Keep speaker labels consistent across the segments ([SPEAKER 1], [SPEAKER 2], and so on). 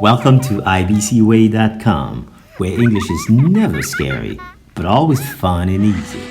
[SPEAKER 1] Welcome to ibcway.com, where English is never scary, but always fun and easy.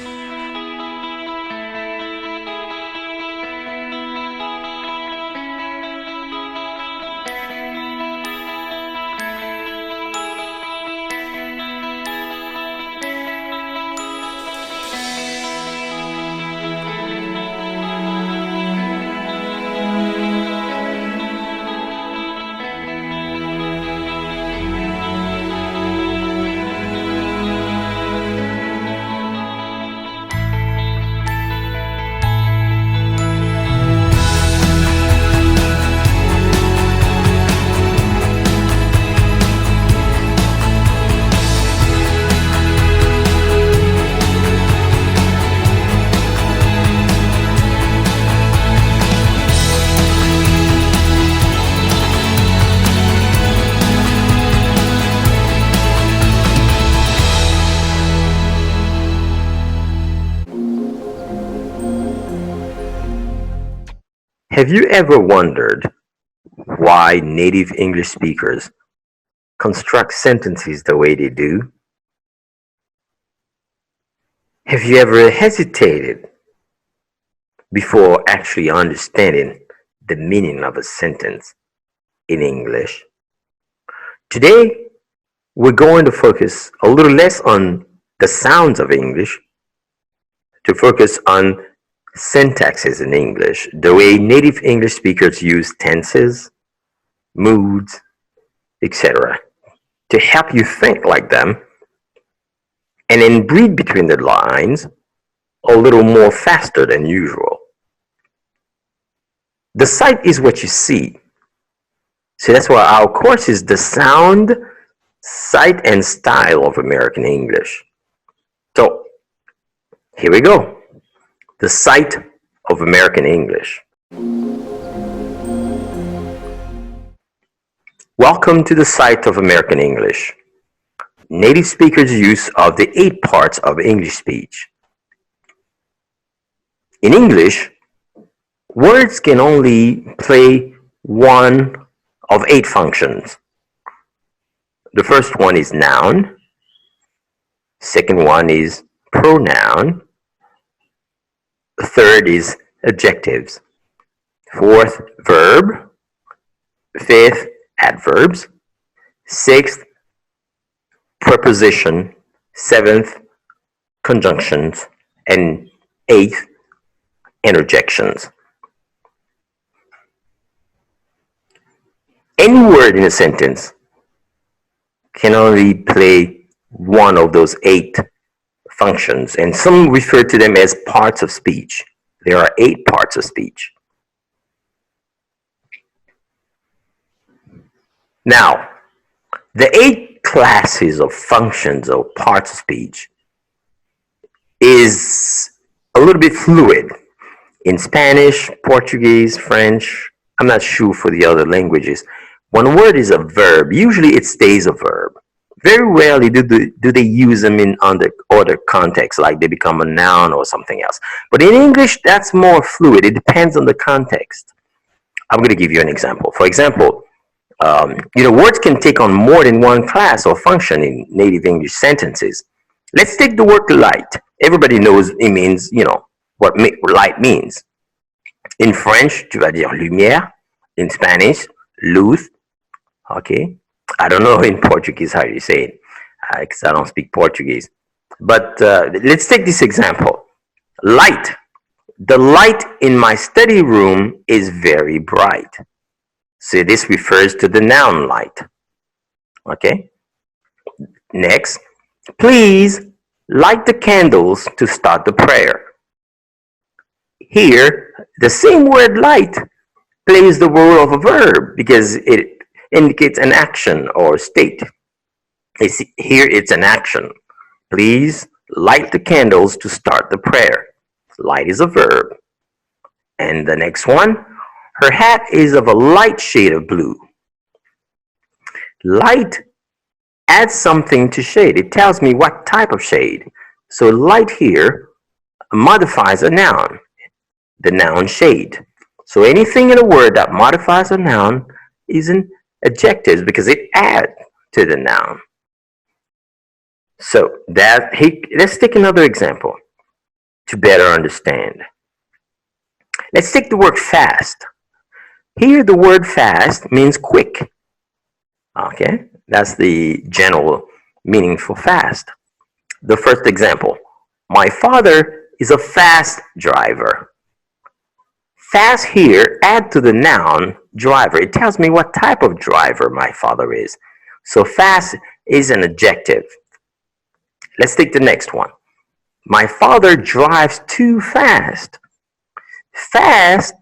[SPEAKER 2] Have you ever wondered why native English speakers construct sentences the way they do? Have you ever hesitated before actually understanding the meaning of a sentence in English? Today, we're going to focus a little less on the sounds of English to focus on syntaxes in English, the way native English speakers use tenses, moods, etc., to help you think like them and then read between the lines a little more faster than usual. The sight is what you see. So that's why our course is the sound, sight, and style of American English. So here we go. The sight of American English. Welcome to the sight of American English. Native speakers' use of the 8 parts of English speech. In English, words can only play one of 8 functions. The first one is noun. Second one is pronoun. The third is adjectives. Fourth, verb. Fifth, adverbs. Sixth, preposition. Seventh, conjunctions. And eighth, interjections. Any word in a sentence can only play one of those 8 functions, and some refer to them as parts of speech. There are 8 parts of speech. Now, the 8 classes of functions or parts of speech is a little bit fluid. In Spanish, Portuguese, French, I'm not sure for the other languages. When a word is a verb, usually it stays a verb. Very rarely do they use them in other contexts, like they become a noun or something else. But in English, that's more fluid. It depends on the context. I'm going to give you an example. For example, words can take on more than one class or function in native English sentences. Let's take the word light. Everybody knows it means, what light means. In French, tu vas dire lumière. In Spanish, luz. Okay. I don't know in Portuguese how you say it, because I don't speak Portuguese. But let's take this example. Light. The light in my study room is very bright. So this refers to the noun light. Okay. Next, please light the candles to start the prayer. Here, the same word light plays the role of a verb because it indicates an action or state. Here it's an action. Please light the candles to start the prayer. Light is a verb. And the next one, her hat is of a light shade of blue. Light adds something to shade. It tells me what type of shade. So light here modifies a noun, the noun shade. So anything in a word that modifies a noun is an adjectives because it adds to the noun. So let's take another example to better understand. Let's take the word fast. Here, the word fast means quick. Okay, that's the general meaning for fast. The first example, my father is a fast driver. Fast here, add to the noun driver. It tells me what type of driver my father is. So fast is an adjective. Let's take the next one. My father drives too fast. Fast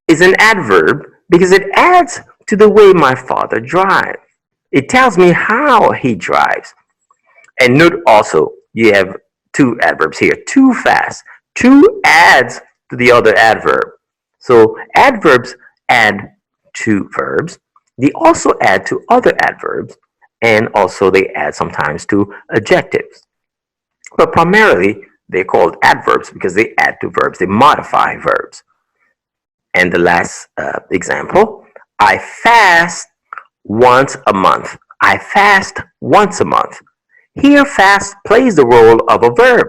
[SPEAKER 2] is an adverb because it adds to the way my father drives. It tells me how he drives. And note also, you have two adverbs here. Too fast. Too adds to the other adverb. So adverbs add to verbs. They also add to other adverbs. And also they add sometimes to adjectives. But primarily, they're called adverbs because they add to verbs. They modify verbs. And the last example, I fast once a month. I fast once a month. Here, fast plays the role of a verb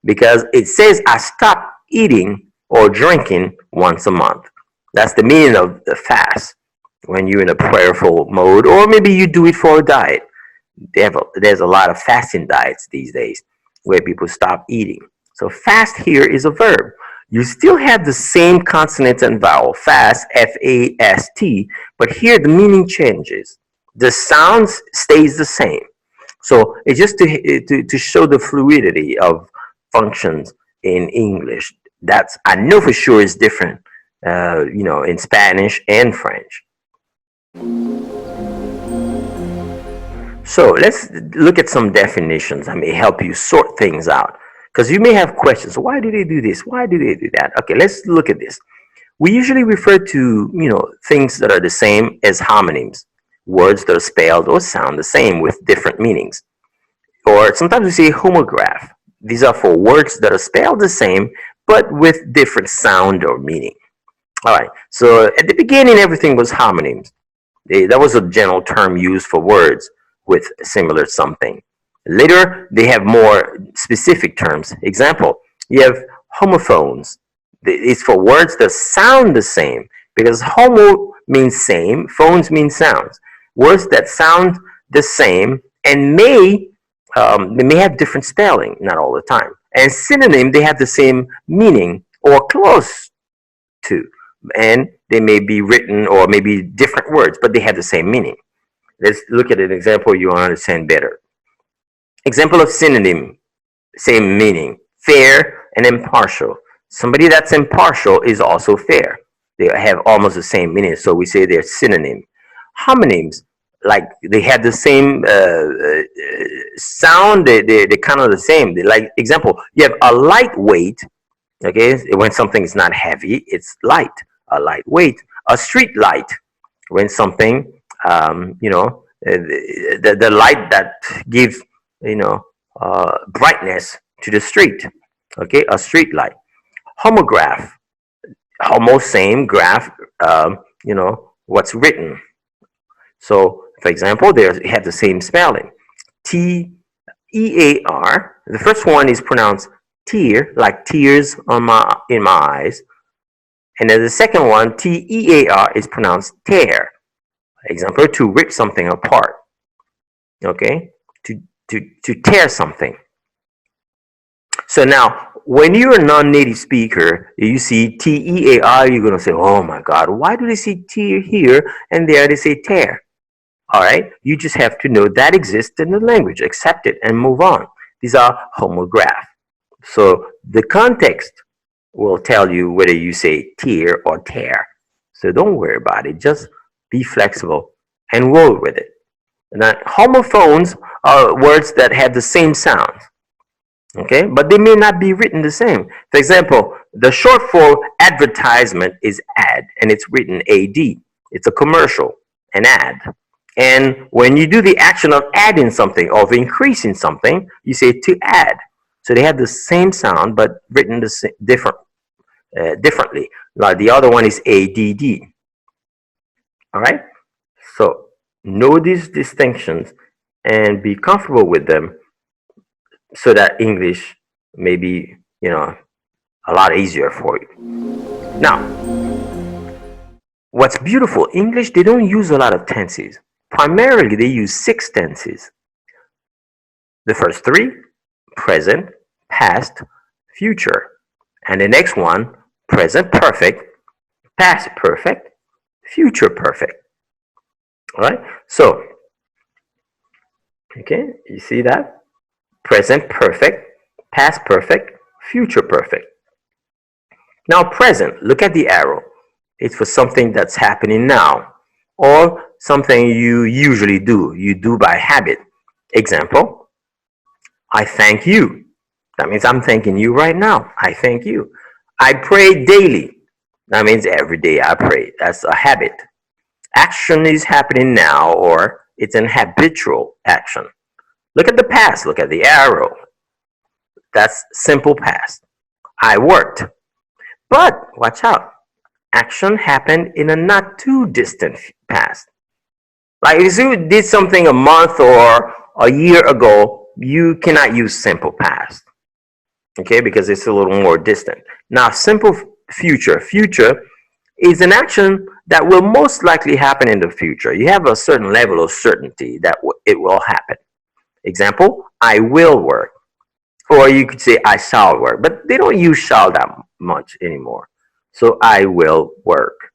[SPEAKER 2] because it says I stop eating or drinking once a month. That's the meaning of the fast when you're in a prayerful mode, or maybe you do it for a diet. There's a lot of fasting diets these days where people stop eating. So fast here is a verb. You still have the same consonant and vowel, fast, F-A-S-T, but here the meaning changes. The sound stays the same. So it's just to show the fluidity of functions in English. That's, I know for sure, is different, in Spanish and French. So let's look at some definitions that may help you sort things out. Because you may have questions. Why do they do this? Why do they do that? Okay, let's look at this. We usually refer to, things that are the same as homonyms, words that are spelled or sound the same with different meanings. Or sometimes we say homograph. These are for words that are spelled the same, but with different sound or meaning. All right, so at the beginning, everything was homonyms. That was a general term used for words with similar something. Later, they have more specific terms. Example, you have homophones. It's for words that sound the same because homo means same, phones mean sounds. Words that sound the same and they may have different spelling, not all the time. And synonym, they have the same meaning or close to. And they may be written or maybe different words, but they have the same meaning. Let's look at an example you'll understand better. Example of synonym, same meaning, fair and impartial. Somebody that's impartial is also fair. They have almost the same meaning, so we say they're synonym. Homonyms, like they have the same sound, they're kind of the same. Like example, you have a lightweight, okay, when something is not heavy, it's light, a lightweight. A street light, when something, the light that gives brightness to the street. Okay, a street light. Homograph. Homo, same, graph, what's written. So, for example, they have the same spelling. T-E-A-R. The first one is pronounced tear, like tears in my eyes. And then the second one, T-E-A-R, is pronounced tear. Example, to rip something apart. Okay, to tear something. So now, when you're a non-native speaker, you see T-E-A-R, you're going to say, oh my God, why do they say tear here and there they say tear? All right, you just have to know that exists in the language, accept it, and move on. These are homograph. So the context will tell you whether you say tear or tear. So don't worry about it. Just be flexible and roll with it. Now, homophones are words that have the same sound, okay, but they may not be written the same. For example, the short for advertisement is ad, and it's written AD. It's a commercial, an ad. And when you do the action of adding something or of increasing something, you say to add. So they have the same sound, but written differently. Like the other one is ADD. All right. So Know these distinctions and be comfortable with them so that English may be, a lot easier for you. Now, what's beautiful, English, they don't use a lot of tenses. Primarily, they use 6 tenses. The first three, present, past, future. And the next one, present perfect, past perfect, future perfect. All right? So, okay, you see that? Present perfect, past perfect, future perfect. Now, present, look at the arrow. It's for something that's happening now or something you usually do. You do by habit. Example, I thank you. That means I'm thanking you right now. I thank you. I pray daily. That means every day I pray. That's a habit. Action is happening now or it's an habitual action. Look at the past. Look at the arrow. That's simple past. I worked. But watch out. Action happened in a not too distant past. Like if you did something a month or a year ago, you cannot use simple past. Okay, because it's a little more distant. Now, simple future. Future is an action that will most likely happen in the future. You have a certain level of certainty that it will happen. Example, I will work. Or you could say I shall work, but they don't use shall that much anymore. So I will work.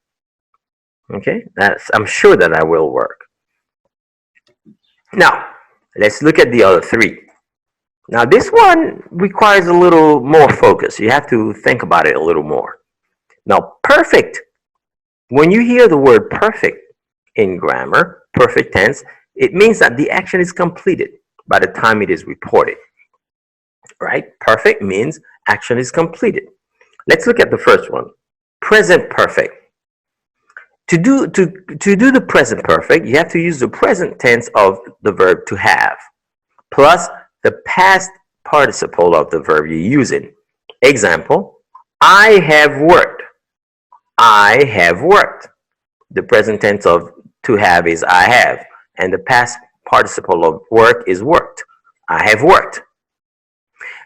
[SPEAKER 2] Okay, I'm sure that I will work. Now, let's look at the other three. Now, this one requires a little more focus. You have to think about it a little more. Now, perfect. When you hear the word perfect in grammar, perfect tense, it means that the action is completed by the time it is reported. Right? Perfect means action is completed. Let's look at the first one. Present perfect. To do the present perfect, you have to use the present tense of the verb to have plus the past participle of the verb you're using. Example, I have worked. I have worked. The present tense of to have is I have, and the past participle of work is worked. I have worked.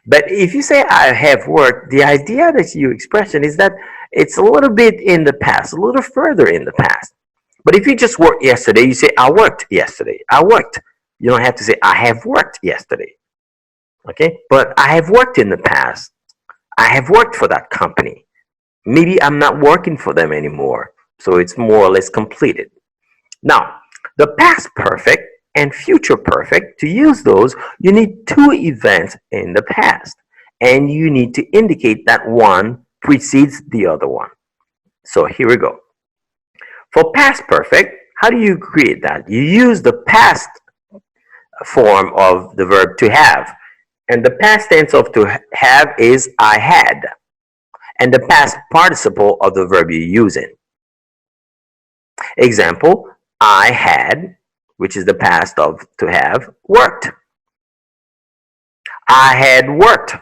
[SPEAKER 2] But if you say I have worked, the idea that you expression is that it's a little bit in the past, a little further in the past. But if you just worked yesterday, you say I worked yesterday. I worked. You don't have to say I have worked yesterday. Okay? But I have worked in the past. I have worked for that company. Maybe I'm not working for them anymore. So it's more or less completed. Now, the past perfect and future perfect, to use those, you need two events in the past. And you need to indicate that one precedes the other one. So here we go. For past perfect, how do you create that? You use the past form of the verb to have. And the past tense of to have is I had. And the past participle of the verb you're using. Example, I had, which is the past of to have, worked. I had worked,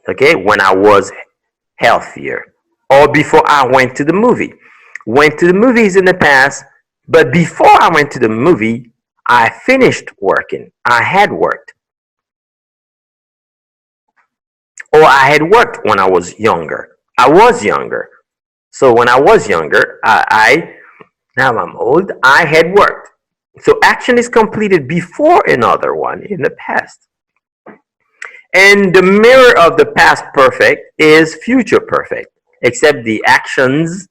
[SPEAKER 2] okay, when I was healthier. Or before I went to the movie. Went to the movies in the past, but before I went to the movie, I finished working. I had worked. Or I had worked when I was younger. I was younger. So when I was younger, now I'm old, I had worked. So action is completed before another one in the past. And the mirror of the past perfect is future perfect, except the actions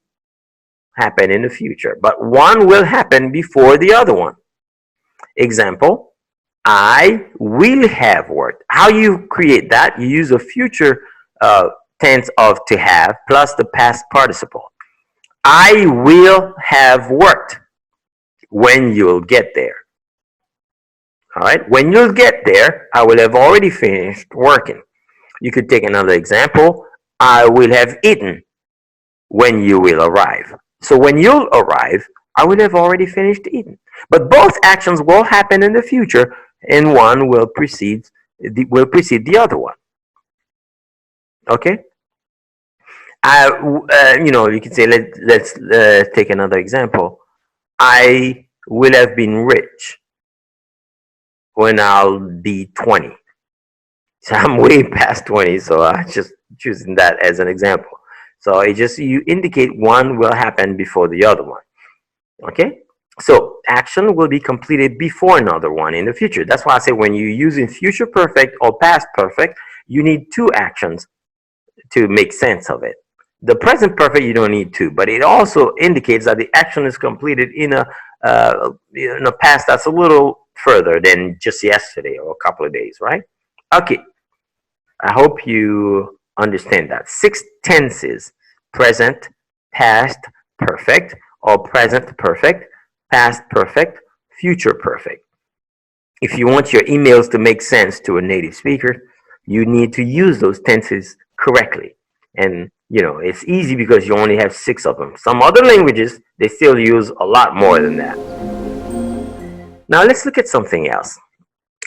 [SPEAKER 2] happen in the future. But one will happen before the other one. Example, I will have worked. How you create that? You use a future tense of to have plus the past participle. I will have worked when you'll get there. All right, when you'll get there, I will have already finished working. You could take another example. I will have eaten when you will arrive. So when you'll arrive, I will have already finished eating. But both actions will happen in the future, and one will precede the other one. Okay. You can say let's take another example. I will have been rich when I'll be 20. So I'm way past 20, so I just choosing that as an example. So it just you indicate one will happen before the other one. Okay? So action will be completed before another one in the future. That's why I say when you're using future perfect or past perfect, you need two actions to make sense of it. The present perfect you don't need to, but it also indicates that the action is completed in a past that's a little further than just yesterday or a couple of days, right? Okay, I hope you understand that. Six tenses: present, past perfect, or present perfect, past perfect, future perfect. If you want your emails to make sense to a native speaker, you need to use those tenses correctly. And it's easy because you only have six of them. Some other languages, they still use a lot more than that. Now let's look at something else.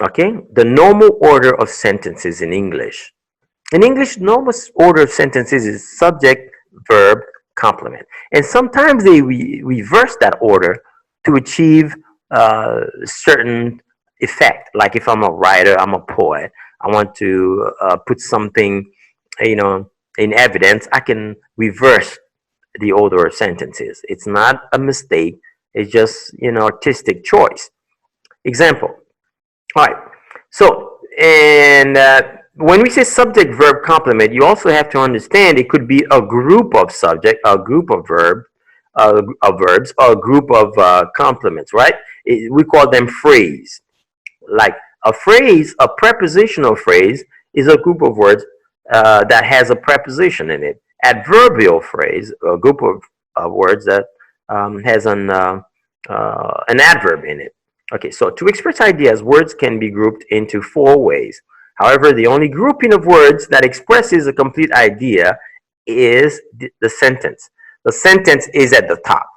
[SPEAKER 2] Okay? The normal order of sentences in English. In English, normal order of sentences is subject, verb, complement. And sometimes they reverse that order to achieve certain effect. Like if I'm a writer, I'm a poet, I want to put something, in evidence, I can reverse the order of sentences. It's not a mistake. It's just, artistic choice. Example. All right. So, and when we say subject verb complement, you also have to understand it could be a group of subject, a group of verbs, or a group of complements, right? We call them phrase. Like a phrase, a prepositional phrase is a group of words that has a preposition in it. Adverbial phrase, a group of words that has an adverb in it. Okay, so to express ideas, words can be grouped into four ways. However, the only grouping of words that expresses a complete idea is the sentence. The sentence is at the top.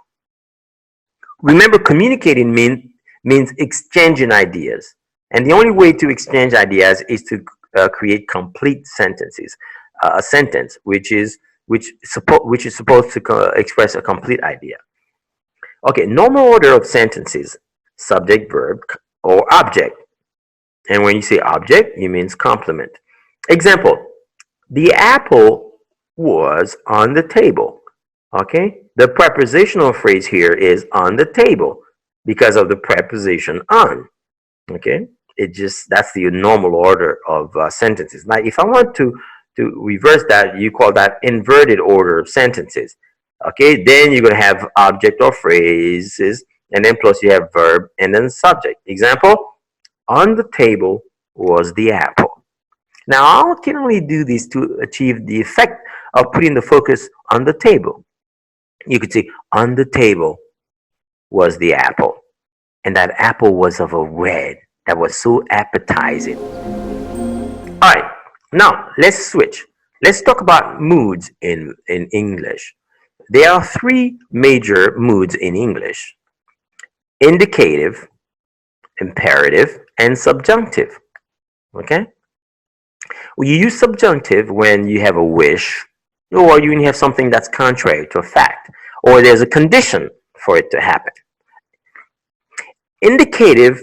[SPEAKER 2] Remember, communicating means exchanging ideas. And the only way to exchange ideas is to create complete sentences. A sentence which is supposed to express a complete idea. Okay, normal order of sentences: subject, verb, or object. And when you say object, you means complement. Example: the apple was on the table. Okay, the prepositional phrase here is on the table because of the preposition on. Okay, that's the normal order of sentences. Now, if I want to reverse that, you call that inverted order of sentences. Okay, then you're going to have object or phrases, and then plus you have verb and then subject. Example: on the table was the apple. Now, I can only do this to achieve the effect of putting the focus on the table. You could say, on the table was the apple, and that apple was of a red that was so appetizing. All right, now let's switch. Let's talk about moods in English. There are three major moods in English: indicative, imperative, and subjunctive. Okay? Well, you use subjunctive when you have a wish, or you have something that's contrary to a fact, or there's a condition for it to happen. Indicative,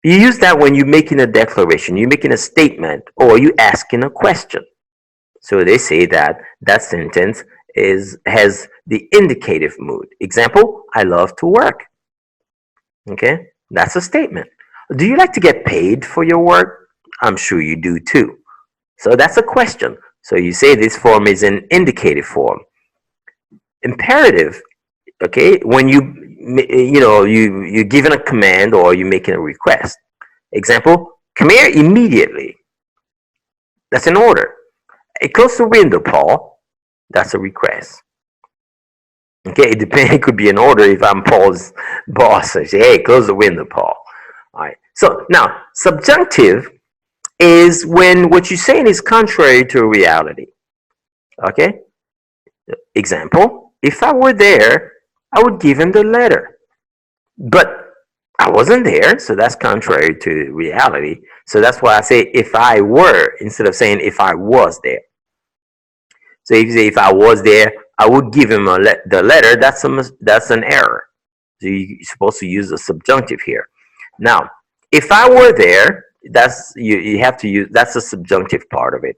[SPEAKER 2] you use that when you're making a declaration, you're making a statement, or you're asking a question. So they say that that sentence has the indicative mood. Example: I love to work. Okay, that's a statement. Do you like to get paid for your work? I'm sure you do too. So that's a question. So you say this form is an indicative form. Imperative, okay, when you're given a command or you're making a request. Example: come here immediately. That's an order. Hey, close the window, Paul. That's a request. Okay, it could be an order if I'm Paul's boss. I say, hey, close the window, Paul. All right. So now, subjunctive is when what you're saying is contrary to reality. Okay? Example: if I were there, I would give him the letter. But I wasn't there, so that's contrary to reality. So that's why I say if I were instead of saying if I was there. So if you say if I was there, I would give him the letter. That's an error. So you're supposed to use the subjunctive here. Now, if I were there, that's you have to use that's the subjunctive part of it.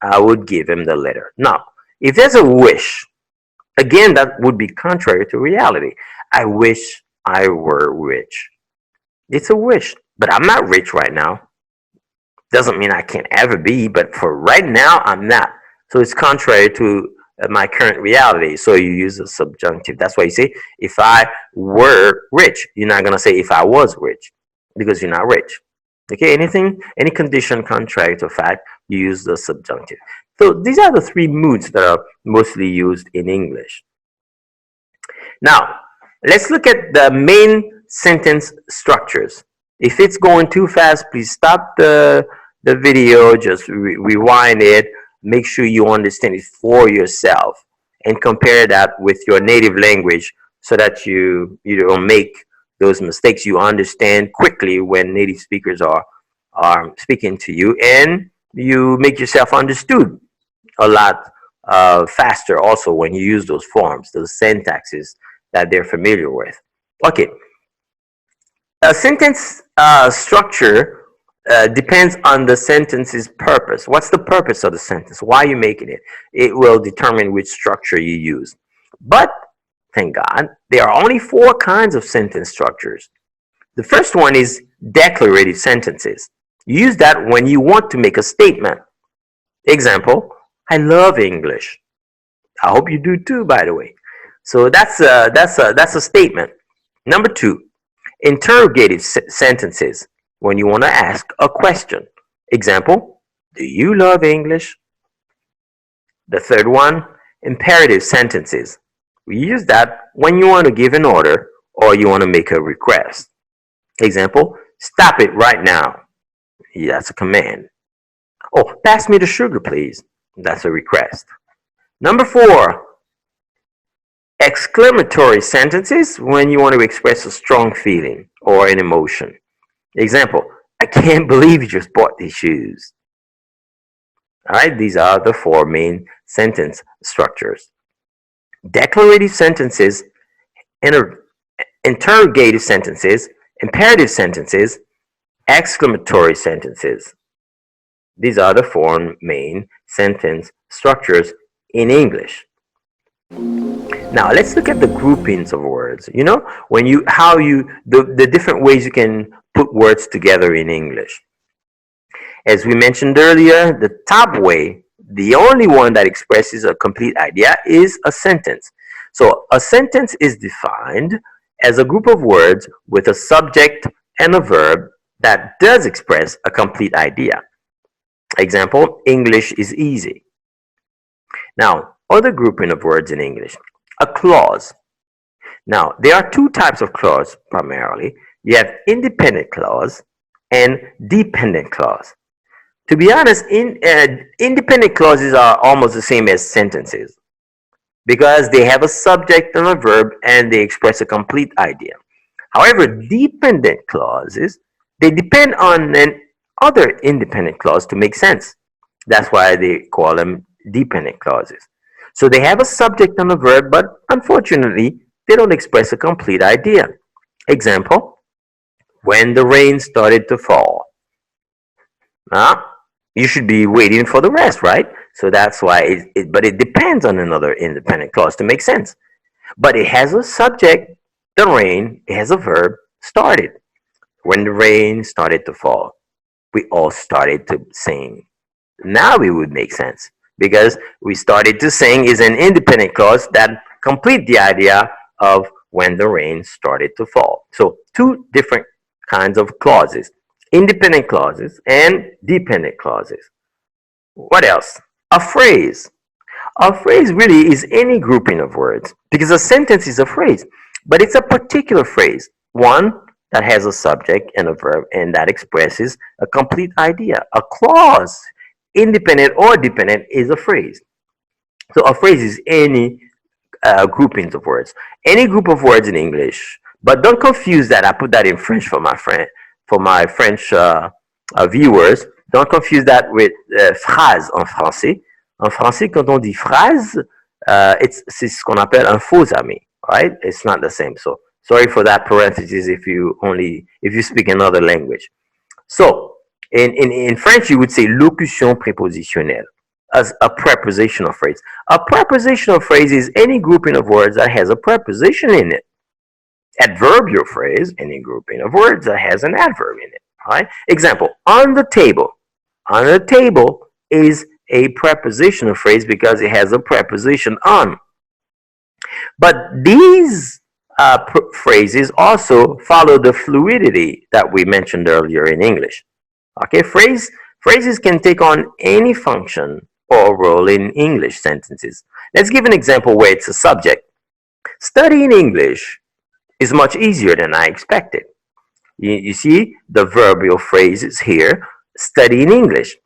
[SPEAKER 2] I would give him the letter. Now, if there's a wish, again, that would be contrary to reality. I wish I were rich. It's a wish, but I'm not rich right now. Doesn't mean I can't ever be, but for right now, I'm not. So it's contrary to my current reality. So you use a subjunctive. That's why you say, if I were rich. You're not going to say, if I was rich, because you're not rich. Okay, any condition contrary to fact, you use the subjunctive. So these are the three moods that are mostly used in English. Now, let's look at the main sentence structures. If it's going too fast, please stop the video, just rewind it, make sure you understand it for yourself, and compare that with your native language so that you don't make those mistakes. You understand quickly when native speakers are speaking to you, and you make yourself understood a lot faster also when you use those forms, those syntaxes that they're familiar with. Okay, a sentence structure depends on the sentence's purpose. What's the purpose of the sentence? Why are you making it? It will determine which structure you use. But thank God, there are only 4 kinds of sentence structures. The first one is declarative sentences. You use that when you want to make a statement. Example, I love English. I hope you do too, by the way. So that's a statement. Number 2, interrogative sentences, when you want to ask a question. Example, do you love English? The third one, imperative sentences. We use that when you want to give an order or you want to make a request. Example, stop it right now. Yeah, that's a command. Oh, pass me the sugar, please. That's a request. Number 4, exclamatory sentences, when you want to express a strong feeling or an emotion. Example, I can't believe you just bought these shoes. All right, these are the 4 main sentence structures. Declarative sentences, interrogative sentences, imperative sentences, exclamatory sentences. These are the 4 main sentence structures in English. Now let's look at the groupings of words. You know, the different ways you can put words together in English. As we mentioned earlier, the top way, the only one that expresses a complete idea, is a sentence. So a sentence is defined as a group of words with a subject and a verb that does express a complete idea. Example, English is easy. Now, other grouping of words in English. A clause. Now, there are 2 types of clause primarily. You have independent clause and dependent clause. To be honest, independent clauses are almost the same as sentences because they have a subject and a verb and they express a complete idea. However, dependent clauses, they depend on another independent clause to make sense. That's why they call them dependent clauses. So they have a subject and a verb, but unfortunately, they don't express a complete idea. Example, when the rain started to fall. Now, you should be waiting for the rest, right? So that's why but it depends on another independent clause to make sense. But it has a subject, the rain, it has a verb, started. When the rain started to fall, we all started to sing. Now it would make sense because we started to sing is an independent clause that complete the idea of when the rain started to fall. So 2 different kinds of clauses. Independent clauses and dependent clauses. What else? A phrase. A phrase really is any grouping of words because a sentence is a phrase, but it's a particular phrase, one that has a subject and a verb and that expresses a complete idea. A clause, independent or dependent, is a phrase. So a phrase is any groupings of words, any group of words in English. But don't confuse that. I put that in French for my French viewers. Don't confuse that with phrase en français. En français, quand on dit phrase, c'est ce qu'on appelle un faux ami, right? It's not the same. So Sorry for that parenthesis if you speak another language. So in French, you would say locution prépositionnelle as a prepositional phrase. A prepositional phrase is any grouping of words that has a preposition in it. Adverbial phrase, any grouping of words that has an adverb in it. All right. Example, on the table. On the table is a prepositional phrase because it has a preposition on. But these phrases also follow the fluidity that we mentioned earlier in English. Okay, phrases can take on any function or role in English sentences. Let's give an example where it's a subject. Studying English is much easier than I expected. You see, the verbal phrases here, studying English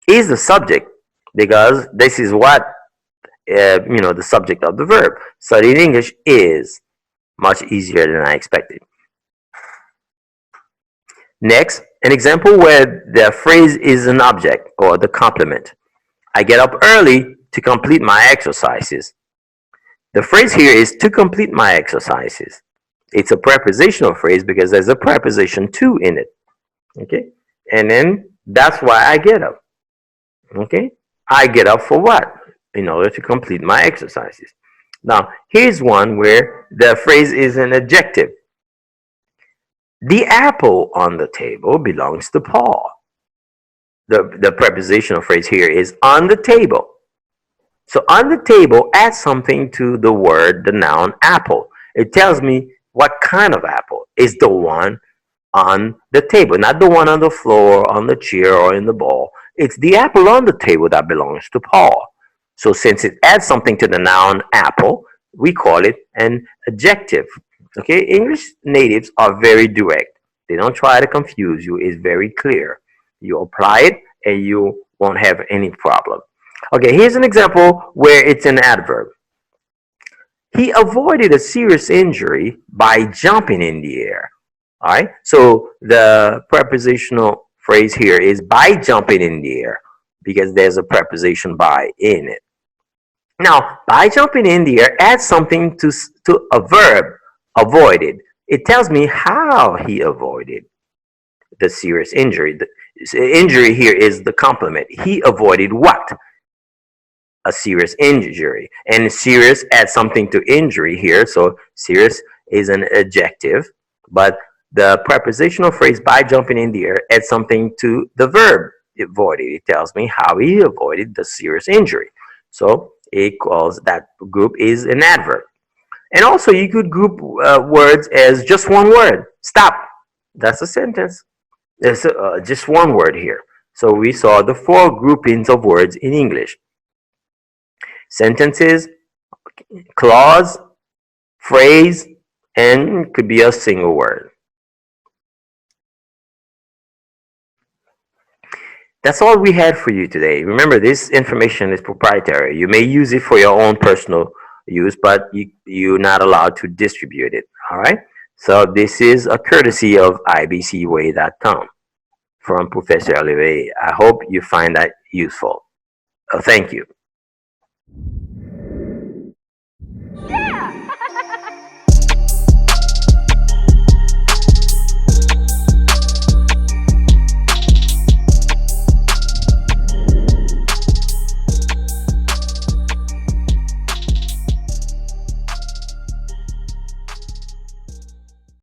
[SPEAKER 2] is the subject because this is what, the subject of the verb. Studying English is much easier than I expected. Next, an example where the phrase is an object or the complement. I get up early to complete my exercises. The phrase here is to complete my exercises. It's a prepositional phrase because there's a preposition to in it. Okay? And then that's why I get up. Okay? I get up for what? In order to complete my exercises. Now, here's one where the phrase is an adjective. The apple on the table belongs to Paul. The prepositional phrase here is on the table. So on the table adds something to the word, the noun apple. It tells me what kind of apple is the one on the table, not the one on the floor, on the chair, or in the bowl. It's the apple on the table that belongs to Paul. So since it adds something to the noun apple, we call it an adjective. Okay, English natives are very direct. They don't try to confuse you. It's very clear. You apply it and you won't have any problem. Okay, here's an example where it's an adverb. He avoided a serious injury by jumping in the air. All right, so the prepositional phrase here is by jumping in the air because there's a preposition by in it. Now, by jumping in the air adds something to a verb, avoided. It tells me how he avoided the serious injury. The injury here is the complement. He avoided what? A serious injury. And serious adds something to injury here. So serious is an adjective, but the prepositional phrase by jumping in the air adds something to the verb avoided. It tells me how he avoided the serious injury. So it calls that group is an adverb. And also you could group words as just one word. Stop. That's a sentence. There's just one word here. So we saw the 4 groupings of words in English. Sentences, clause, phrase, and could be a single word. That's all we had for you today. Remember, this information is proprietary. You may use it for your own personal use, but you're not allowed to distribute it. All right? So this is a courtesy of ibcway.com from Professor Olivier. I hope you find that useful. Thank you.